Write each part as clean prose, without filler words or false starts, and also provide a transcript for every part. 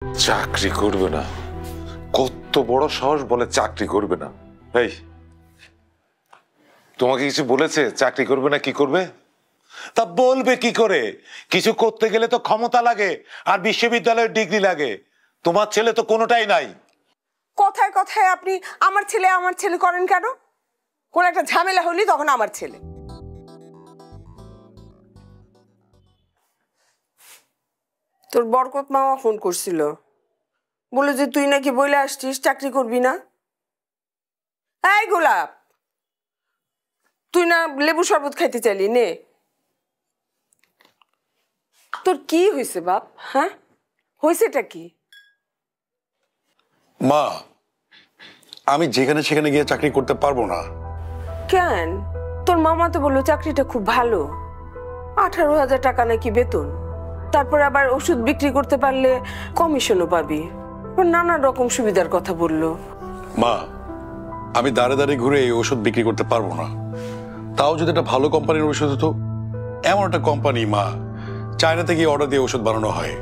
চাকরি করবে না? কত বড় সাহস বলে চাকরি করবে না? এই তোমাকে কিছু বলেছে চাকরি করবে না? কি করবে তা বলবে কি করে? কিছু করতে গেলে তো ক্ষমতা লাগে আর বিশ্ববিদ্যালয়ের ডিগ্রি লাগে। তোমার ছেলে তো কোনোটাই নাই। কথায় কথায় আপনি আমার ছেলে করেন কেন? কোন একটা ঝামেলা হলি তখন আমার ছেলে। তোর বরকত মামা ফোন করছিল, বলে যে তুই নাকি বলে আসছিস চাকরি করবি না। এই গোলাপ, তুই না লেবু শরবত খাইতে চাইলি, নে। তোর কি হয়েছে বাপ? হ্যাঁ, হয়েছেটা কি? মা, আমি যেখানে সেখানে গিয়ে চাকরি করতে পারবো না। কেন? তোর মামা তো বললো চাকরিটা খুব ভালো, 18,000 টাকা নাকি বেতন। তারপর আবার ওষুধ বিক্রি করতে পারলে কমিশনও পাবি, নানা রকম সুবিধার কথা বললো। মা, আমি দাঁড়ে দাঁড়িয়ে ঘুরে এই ওষুধ বিক্রি করতে পারবো না। তাও যদি একটা ভালো কোম্পানির ওষুধ হতো। এমন একটা কোম্পানি মা, চায়নাতে গিয়ে অর্ডার দিয়ে ওষুধ বানানো হয়।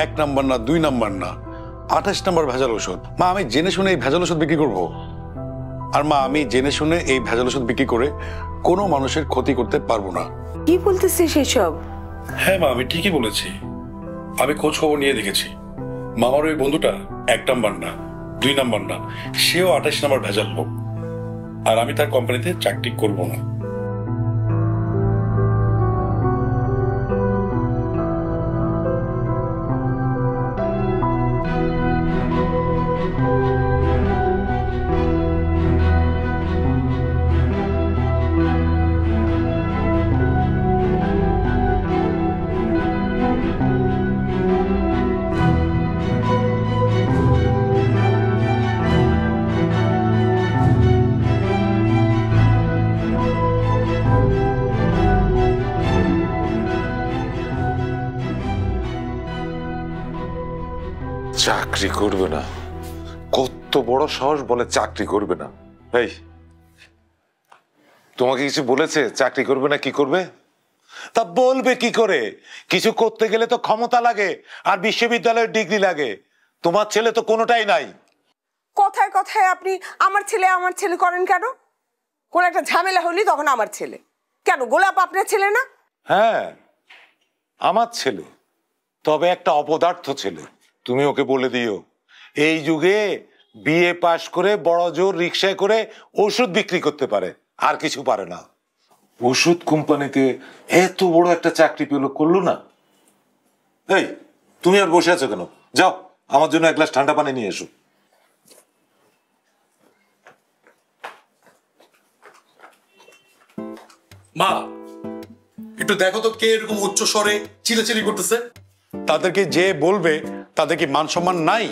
1 নাম্বার না, 2 নাম্বার না, 28 নাম্বার ভেজাল ওষুধ। মা, আমি জেনে শুনে এই ভেজাল ওষুধ বিক্রি করবো? আর মা, আমি জেনে শুনে এই ভেজাল ওষুধ বিক্রি করে কোনো মানুষের ক্ষতি করতে পারবো না। কি বলতেছিস এইসব? হ্যাঁ মা, আমি ঠিকই বলেছি। আমি খোঁজ খবর নিয়ে দেখেছি, মামার ওই বন্ধুটা 1 নাম্বার না, 2 নাম্বার না, সেও 28 নাম্বার ভেজাল লোক। আর আমি তার কোম্পানিতে চাকরি করবো না। চাকরি করবে না? কত বড় সাহস বলে চাকরি করবে না? এই তোমাকে কিছু বলেছে চাকরি করবে না? কি করবে তা বলবে কি করে? কিছু করতে গেলে তো ক্ষমতা লাগে আর বিশ্ববিদ্যালয়ের ডিগ্রি লাগে। তোমার ছেলে তো কোনোটাই নাই। কথায় কথায় আপনি আমার ছেলে করেন কেন? কোন একটা ঝামেলা হলি তখন আমার ছেলে। কেন, গোলাপ আপনার ছেলে না? হ্যাঁ, আমার ছেলে, তবে একটা অপদার্থ ছেলে। তুমি ওকে বলে দিও এই যুগে বিএ পাশ করে বড় জোর রিক্সায় করে ওষুধ বিক্রি করতে পারে, আর কিছু পারে না। ওষুধ কোম্পানিতে এত বড় একটা চাকরি পেল, করলো না। এই তুমি আর বসে আছো কেন? যাও আমার জন্য 1 গ্লাস ঠান্ডা পানি নিয়ে এসো। মা, একটু দেখো তো কে এরকম উচ্চ স্বরে চিল্লাচিল্লি করতেছে। তাদেরকে যে বলবে তাদের কি মান সম্মান নাই?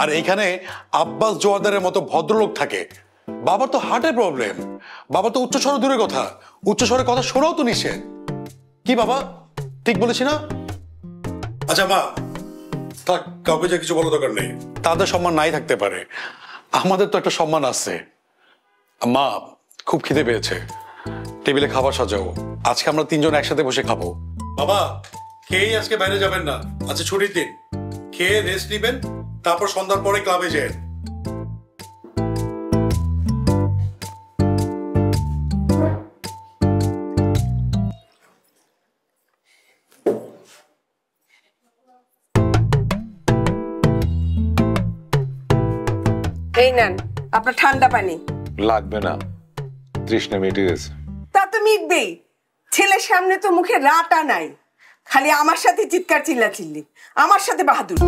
আর এইখানে আব্বাস জোয়ারদারের মতো ভদ্রলোক থাকে। বাবার তো হার্টের প্রবলেম, বাবা তো উচ্চ স্বরে দূরের কথা, উচ্চ স্বরে কথা শোনাও তো নিষেধ। কি বাবা, ঠিক বলেছি না? আচ্ছা মা, থাক, কাউকে যে কিছু বলার দরকার নেই। তাদের সম্মান নাই থাকতে পারে, আমাদের তো একটা সম্মান আছে। মা, খুব খিদে পেয়েছে, টেবিলে খাবার সাজাও। আজকে আমরা 3 জন একসাথে বসে খাবো। বাবা, খেয়েই আজকে বাইরে যাবেন না, আজকে ছুটির দিন। খেয়ে রেস্ট নিবেন, তারপর সন্ধ্যার পরে ক্লাবে যান। এই নেন আপনার ঠান্ডা পানি। লাগবে না, তৃষ্ণা মিটে গেছে। তা তো মিটবেই, ছেলের সামনে তো মুখে রাটা নাই, খালি আমার সাথে চিৎকার চিল্লাচিল্লি, আমার সাথে বাহাদুর।